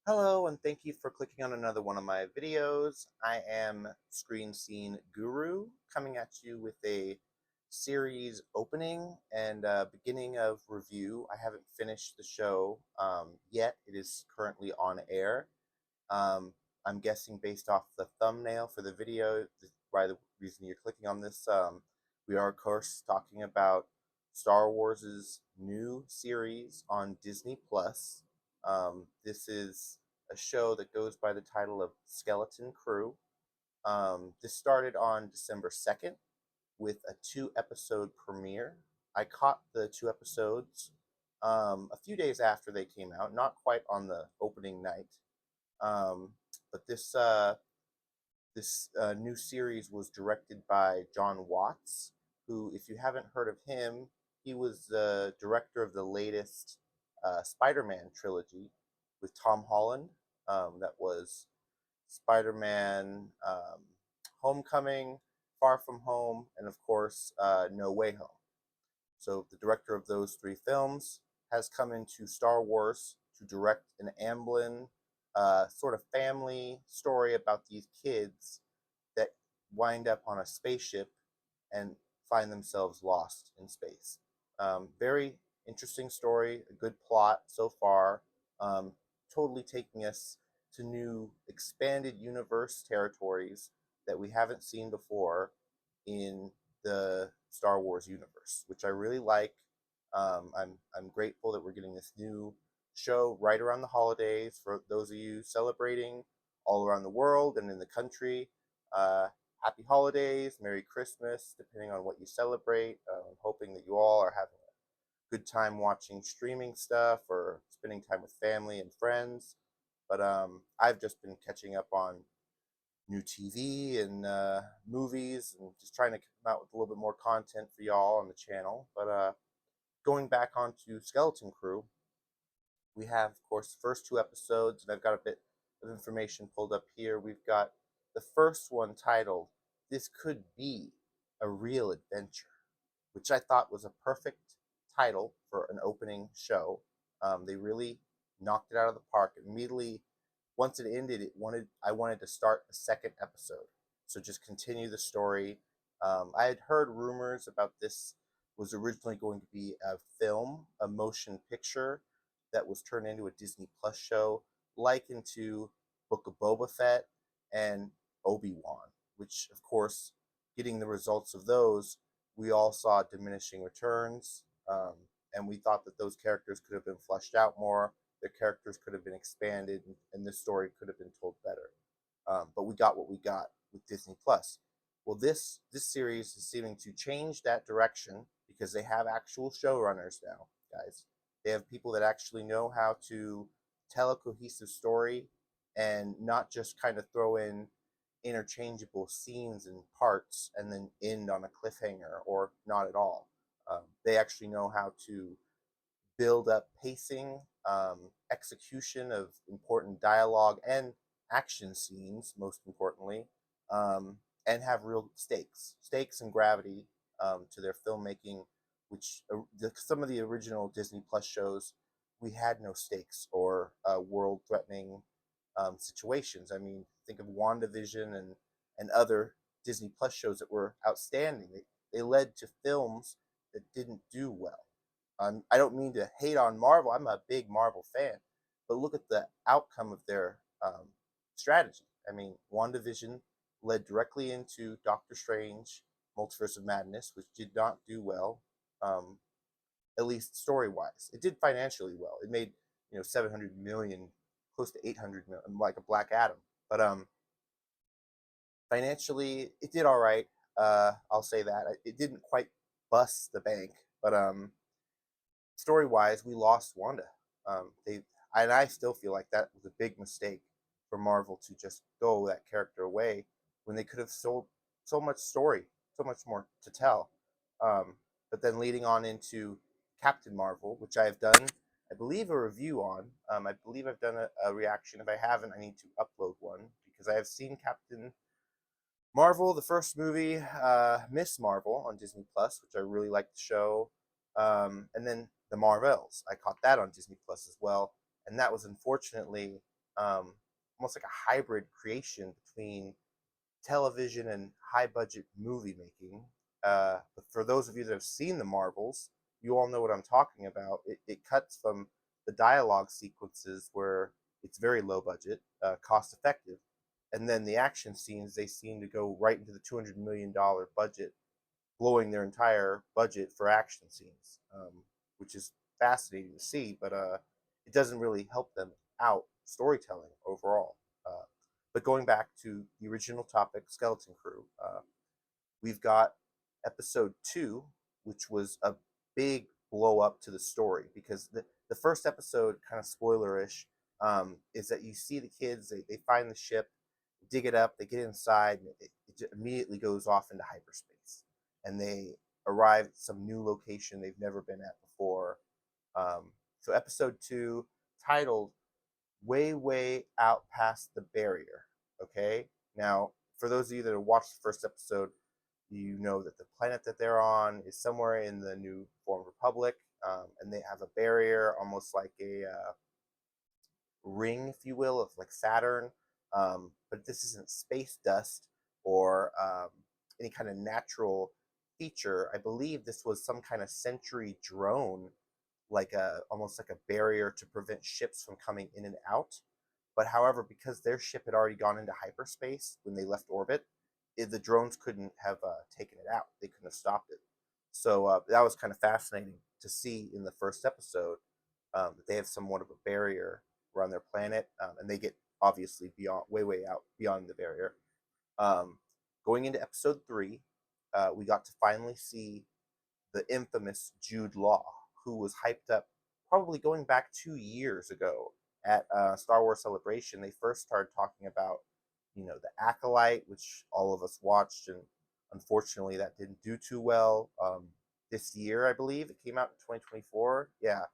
Hello, and thank you for clicking on another one of my videos. I am Screen Scene Guru, coming at you with a series opening and beginning of review. I haven't finished the show yet. It is currently on air. Um, I'm guessing based off the thumbnail for the video, by the reason you're clicking on this, we are, of course, talking about Star Wars's new series on Disney Plus. This is a show that goes by the title of Skeleton Crew. This started on December 2nd with a 2 episode premiere. I caught the 2 episodes a few days after they came out, not quite on the opening night. But this new series was directed by John Watts, who, if you haven't heard of him, he was the director of the latest Spider-Man trilogy with Tom Holland. That was Spider-Man Homecoming, Far From Home, and of course No Way Home. So the director of those three films has come into Star Wars to direct an Amblin sort of family story about these kids that wind up on a spaceship and find themselves lost in space. Very interesting story, a good plot so far, um, totally taking us to new expanded universe territories that we haven't seen before in the Star Wars universe, which I really like. I'm grateful that we're getting this new show right around the holidays for those of you celebrating all around the world and in the country. Happy holidays, Merry Christmas, depending on what you celebrate. I'm hoping that you all are having a good time watching streaming stuff or spending time with family and friends. But I've just been catching up on new TV and movies and just trying to come out with a little bit more content for y'all on the channel. But going back onto Skeleton Crew, we have, of course, the first 2 episodes, and I've got a bit of information pulled up here. We've got the first one titled "This Could Be a Real Adventure," which I thought was a perfect title for an opening show. They really knocked it out of the park immediately. Once it ended, I wanted to start a second episode, so just continue the story. I had heard rumors about this was originally going to be a film, a motion picture that was turned into a Disney Plus show, likened to Book of Boba Fett and Obi-Wan, which, of course, getting the results of those, we all saw diminishing returns, and we thought that those characters could have been fleshed out more. Their characters could have been expanded, and this story could have been told better. But we got what we got with Disney Plus. Well, this series is seeming to change that direction because they have actual showrunners now, guys. They have people that actually know how to tell a cohesive story and not just kind of throw in interchangeable scenes and parts and then end on a cliffhanger or not at all. They actually know how to build up pacing, execution of important dialogue and action scenes, most importantly, um, and have real stakes and gravity to their filmmaking. Which some of the original Disney Plus shows, we had no stakes or world-threatening situations. I mean, think of WandaVision and other Disney Plus shows that were outstanding. They led to films that didn't do well. I don't mean to hate on Marvel. I'm a big Marvel fan, but look at the outcome of their strategy. I mean, WandaVision led directly into Doctor Strange, Multiverse of Madness, which did not do well, um, at least story wise. It did financially well. It made 700 million, close to 800 million, like a Black Adam. But financially, it did all right. I'll say that it didn't quite bust the bank, but story wise, we lost Wanda. They and I still feel like that was a big mistake for Marvel to just throw that character away when they could have sold so much story, so much more to tell. Um, but then leading on into Captain Marvel, which I have done, I believe, a review on. I believe I've done a reaction. If I haven't, I need to upload one because I have seen Captain Marvel, the first movie, Miss Marvel on Disney Plus, which I really liked the show, and then The Marvels. I caught that on Disney Plus as well, and that was unfortunately almost like a hybrid creation between television and high budget movie making. But for those of you that have seen the Marvels, you all know what I'm talking about. It cuts from the dialogue sequences where it's very low budget, cost effective, and then the action scenes, they seem to go right into the $200 million budget, blowing their entire budget for action scenes, which is fascinating to see. But it doesn't really help them out storytelling overall. Uh, but going back to the original topic, Skeleton Crew, we've got episode 2, which was a big blow up to the story because the first episode, kind of spoilerish, is that you see the kids, they find the ship, dig it up, they get inside, and it immediately goes off into hyperspace. And they arrive at some new location they've never been at before. So, episode 2, titled Way, Way Out Past the Barrier. Okay? Now, for those of you that have watched the first episode, you know that the planet that they're on is somewhere in the New Formed Republic, and they have a barrier, almost like a ring, if you will, of like Saturn. But this isn't space dust or any kind of natural feature. I believe this was some kind of sentry drone, like a almost like a barrier to prevent ships from coming in and out. But however, because their ship had already gone into hyperspace when they left orbit, the drones couldn't have taken it out. They couldn't have stopped it. So that was kind of fascinating to see in the first episode, that they have somewhat of a barrier around their planet, and they get obviously beyond, way, way out beyond the barrier. Um, Going into episode 3, we got to finally see the infamous Jude Law, who was hyped up probably going back 2 years ago at Star Wars Celebration. They first started talking about, the Acolyte, which all of us watched, and unfortunately that didn't do too well. This year, I believe it came out in 2024. Yeah,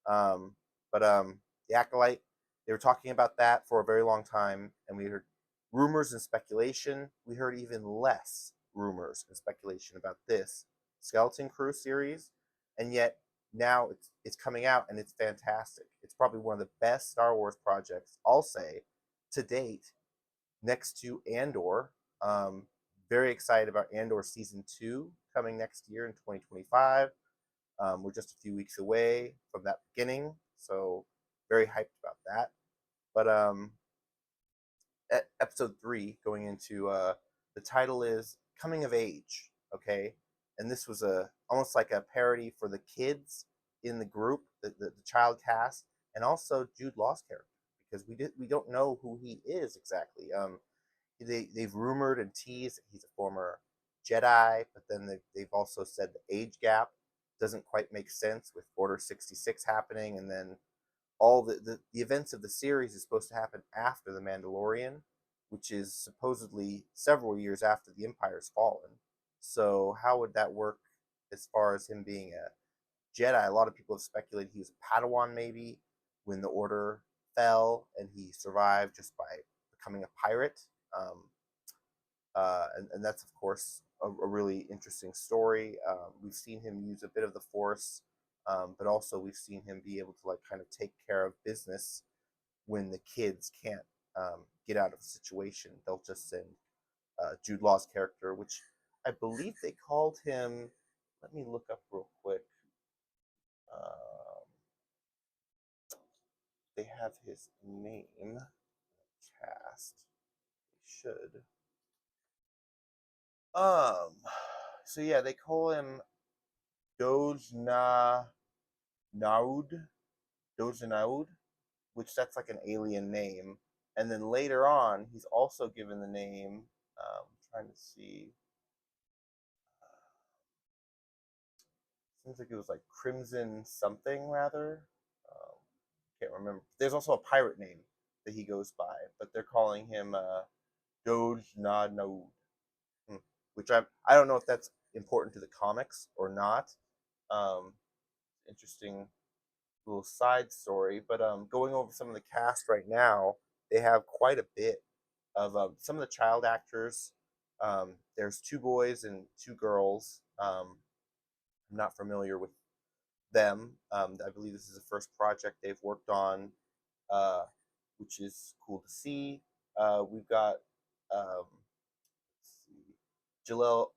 um, but the Acolyte, they were talking about that for a very long time, and we heard rumors and speculation. We heard even less rumors and speculation about this Skeleton Crew series, and yet now it's coming out and it's fantastic. It's probably one of the best Star Wars projects, I'll say, to date, next to Andor. Um, Very excited about Andor season 2 coming next year in 2025. We're just a few weeks away from that beginning, so very hyped about that. But episode 3, going into the title is Coming of Age. Okay, and this was a almost like a parody for the kids in the group, the child cast, and also Jude Law's character, because we don't know who he is exactly. They've rumored and teased that he's a former Jedi, but then they've also said the age gap doesn't quite make sense with Order 66 happening, and then all the events of the series is supposed to happen after The Mandalorian, which is supposedly several years after the Empire's fallen. So how would that work as far as him being a Jedi? A lot of people have speculated he was a Padawan maybe when the Order fell, and he survived just by becoming a pirate. And that's of course a really interesting story. We've seen him use a bit of the Force, but also we've seen him be able to like kind of take care of business when the kids can't get out of a situation. They'll just send Jude Law's character, which I believe they called him. Let me look up real quick. Um, they have his name cast. They should. Um. So yeah, they call him Doge Naud, Dojanaud, which that's like an alien name. And then later on, he's also given the name. Trying to see. Seems like it was like Crimson something rather. Can't remember. There's also a pirate name that he goes by, but they're calling him Doge Naud, which I don't know if that's important to the comics or not. Um, Interesting little side story. But going over some of the cast right now, they have quite a bit of some of the child actors. There's 2 boys and 2 girls. I'm not familiar with them. I believe this is the first project they've worked on. Uh, which is cool to see. We've got let's see, Jaleel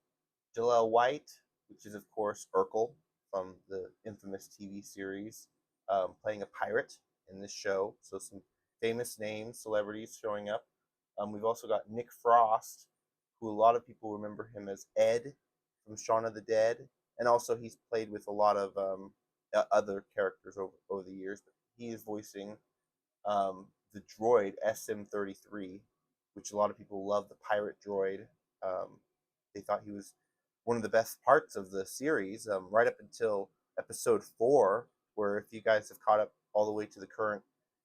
Jaleel White, which is of course Urkel from the infamous TV series, playing a pirate in this show. So some famous names, celebrities showing up. We've also got Nick Frost, who a lot of people remember him as Ed from Shaun of the Dead, and also he's played with a lot of other characters over the years. But he is voicing the droid SM-33, which a lot of people love the pirate droid. They thought he was one of the best parts of the series, right up until episode 4, where if you guys have caught up all the way to the current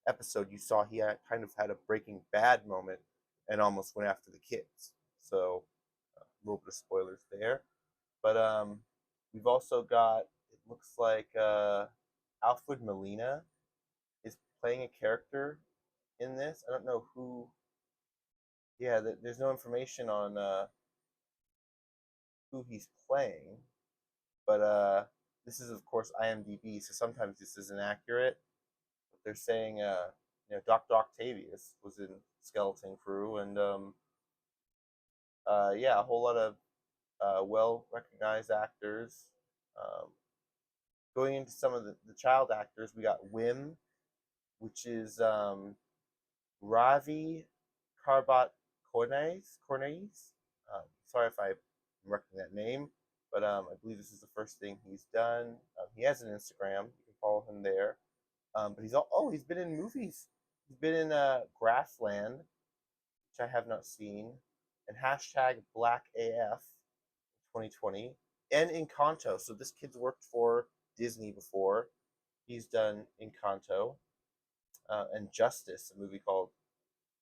episode, you saw he kind of had a Breaking Bad moment and almost went after the kids. So a little bit of spoilers there. But we've also got, it looks like Alfred Molina is playing a character in this. I don't know who. Yeah, there's no information on who he's playing, but this is of course IMDb, so sometimes this isn't accurate. But they're saying Dr. Octavius was in Skeleton Crew, and yeah, a whole lot of well recognized actors. Um, Going into some of the child actors, we got Wim, which is Ravi Karbat Cornais. Sorry if I'm wrecking that name, but I believe this is the first thing he's done. He has an Instagram. You can follow him there. But he's been in movies. He's been in Grassland, which I have not seen, and hashtag Black AF 2020, and Encanto. So this kid's worked for Disney before. He's done Encanto and Justice, a movie called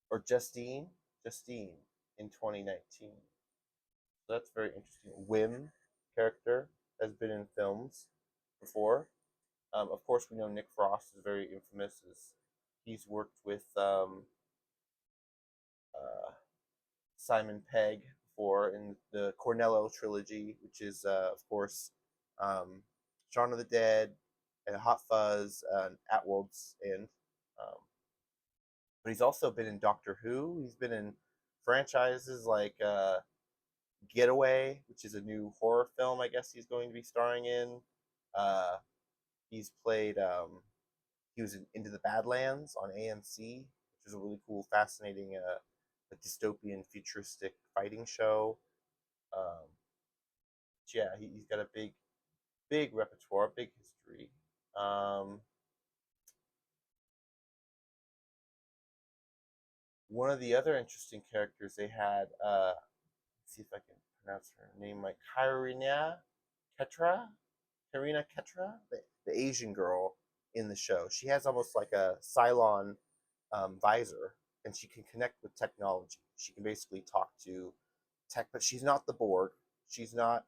or Justine in 2019. So that's very interesting. Wim character has been in films before. Of course, we know Nick Frost is very infamous as he's worked with uh, Simon Pegg before in the Cornello trilogy, which is, of course, um, Shaun of the Dead, and Hot Fuzz, and At World's End. Um, but he's also been in Doctor Who. He's been in franchises like Getaway, which is a new horror film I guess he's going to be starring in. Uh, he's played, he was in Into the Badlands on AMC, which is a really cool, fascinating, a dystopian, futuristic fighting show. Um, yeah, he's got a big repertoire, big history. Um, One of the other interesting characters they had, let's see if I can pronounce her name, like Ketra, Karina Ketra, the Asian girl in the show. She has almost like a Cylon visor, and she can connect with technology. She can basically talk to tech, but she's not the Borg. She's not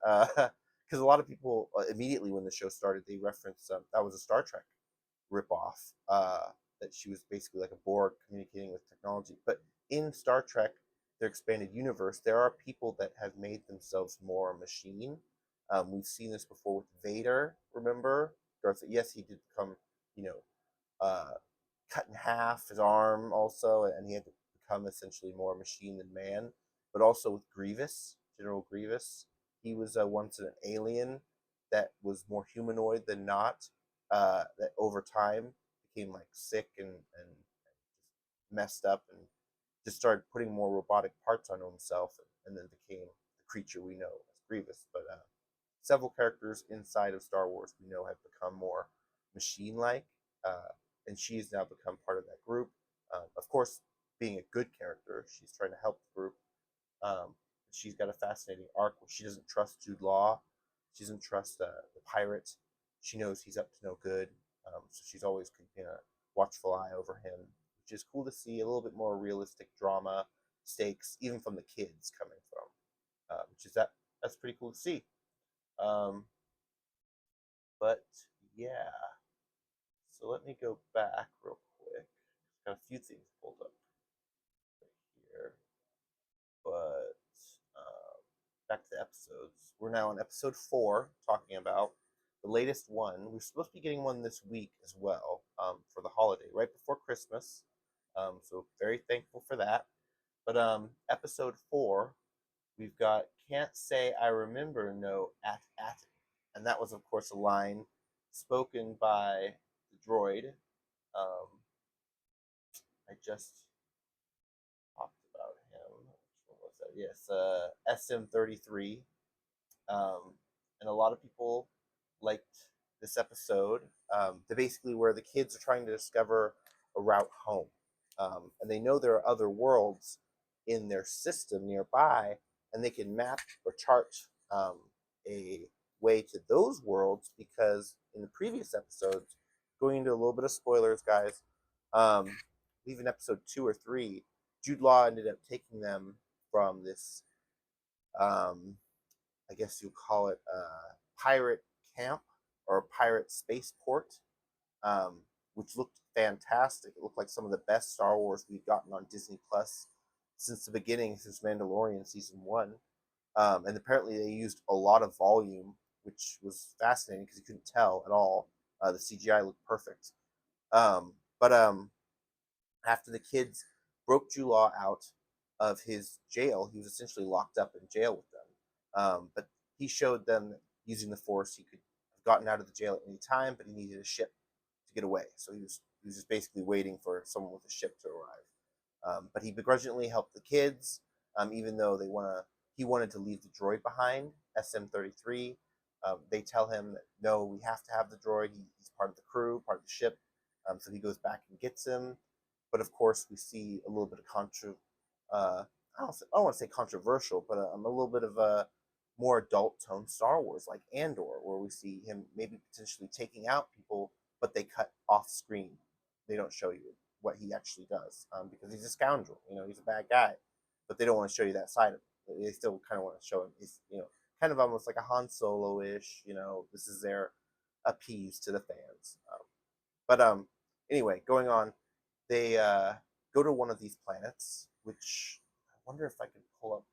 because a lot of people immediately when the show started they referenced that was a Star Trek ripoff. That she was basically like a Borg communicating with technology. But in Star Trek, their expanded universe, there are people that have made themselves more machine. We've seen this before with Vader. Remember, Darth? Yes, he did become, you know, cut in half his arm also, and he had to become essentially more machine than man. But also with Grievous, General Grievous, he was once an alien that was more humanoid than not. That over time became like sick and just messed up and just started putting more robotic parts on himself, and then became the creature we know as Grievous. But several characters inside of Star Wars we know have become more machine-like, uh, and she's now become part of that group. Of course, being a good character, she's trying to help the group. Um, she's got a fascinating arc where she doesn't trust Jude Law. She doesn't trust the pirate. She knows he's up to no good, so she's always keeping a watchful eye over him, which is cool to see. A little bit more realistic drama stakes, even from the kids coming from, which is that's pretty cool to see. Um, but yeah, so let me go back real quick. Got a few things pulled up right here, but back to the episodes. We're now on episode 4, talking about the latest one. We're supposed to be getting one this week as well, for the holiday, right before Christmas. So very thankful for that. But episode 4, we've got "Can't Say I Remember No at," and that was of course a line spoken by the droid. Um, I just talked about him. Which one was that? Yes, SM-33. Um, and a lot of people liked this episode. They basically where the kids are trying to discover a route home, and they know there are other worlds in their system nearby, and they can map or chart a way to those worlds because in the previous episodes, going into a little bit of spoilers, guys, um, even episode 2 or 3, Jude Law ended up taking them from this um, I guess you call it a pirate camp or a pirate spaceport, um, which looked fantastic. It looked like some of the best Star Wars we've gotten on Disney Plus since the beginning, since Mandalorian season 1. And apparently they used a lot of volume, which was fascinating because you couldn't tell at all. The CGI looked perfect. But after the kids broke Julaw out of his jail, he was essentially locked up in jail with them. But he showed them that using the Force, he could have gotten out of the jail at any time, but he needed a ship to get away. So he was just basically waiting for someone with a ship to arrive. But he begrudgingly helped the kids, even though he wanted to leave the droid behind, SM-33. They tell him that no, we have to have the droid. He's part of the crew, part of the ship. So he goes back and gets him. But of course, we see a little bit of I don't want to say controversial, but a little bit of a more adult tone Star Wars, like Andor, where we see him maybe potentially taking out people, but they cut off screen. They don't show you what he actually does because he's a scoundrel. He's a bad guy, but they don't want to show you that side of him. They still kind of want to show him. He's kind of almost like a Han Solo ish. This is their appease to the fans. But anyway, going on, they go to one of these planets, which I wonder if I could pull up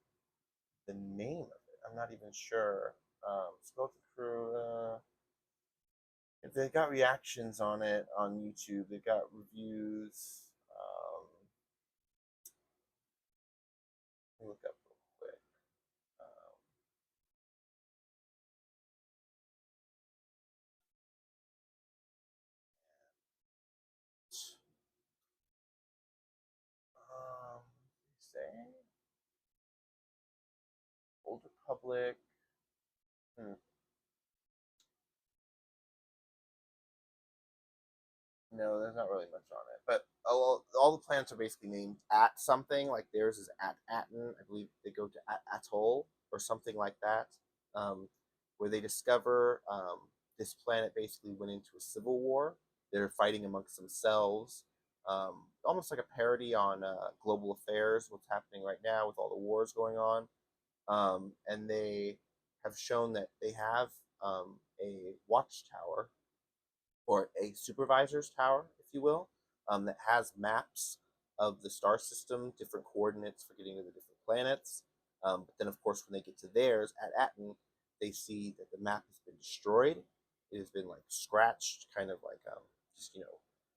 the name of it. I'm not even sure. Skeleton Crew. If they got reactions on it on YouTube, they got reviews. Let me look up real quick. Um, say Old Republic. Hmm. No, there's not really much on it. But all the planets are basically named at something. Like theirs is at Atten. I believe they go to Atoll or something like that, where they discover this planet basically went into a civil war. They're fighting amongst themselves, almost like a parody on global affairs, what's happening right now with all the wars going on. And they have shown that they have a watchtower or a supervisor's tower, if you will, that has maps of the star system, different coordinates for getting to the different planets. But then, of course, when they get to theirs at Atten, they see that the map has been destroyed. It has been like scratched, kind of like just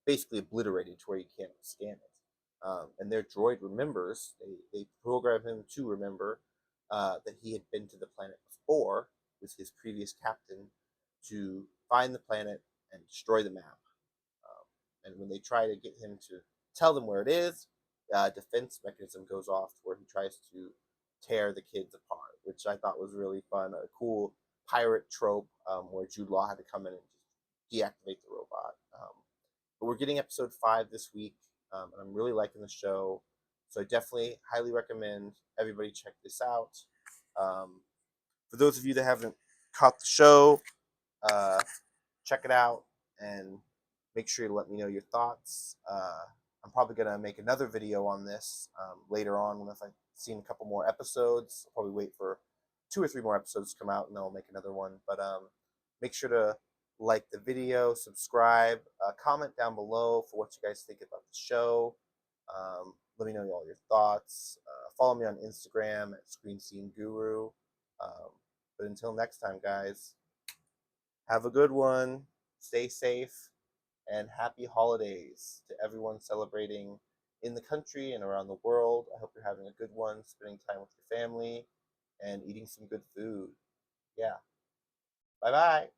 basically obliterated to where you can't scan it. And their droid remembers. They program him to remember that he had been to the planet before with his previous captain to find the planet and destroy the map. And when they try to get him to tell them where it is, defense mechanism goes off where he tries to tear the kids apart, which I thought was really fun. A cool pirate trope where Jude Law had to come in and just deactivate the robot. But we're getting episode 5 this week, and I'm really liking the show. So I definitely highly recommend everybody check this out. Um, for those of you that haven't caught the show, uh, check it out and make sure you let me know your thoughts. I'm probably going to make another video on this later on if I've seen a couple more episodes. I'll probably wait for 2 or 3 more episodes to come out and then I'll make another one. But make sure to like the video, subscribe, comment down below for what you guys think about the show. Let me know all your thoughts. Follow me on Instagram at Screen Scene Guru. But until next time, guys, have a good one. Stay safe and happy holidays to everyone celebrating in the country and around the world. I hope you're having a good one, spending time with your family, and eating some good food. Yeah. Bye bye.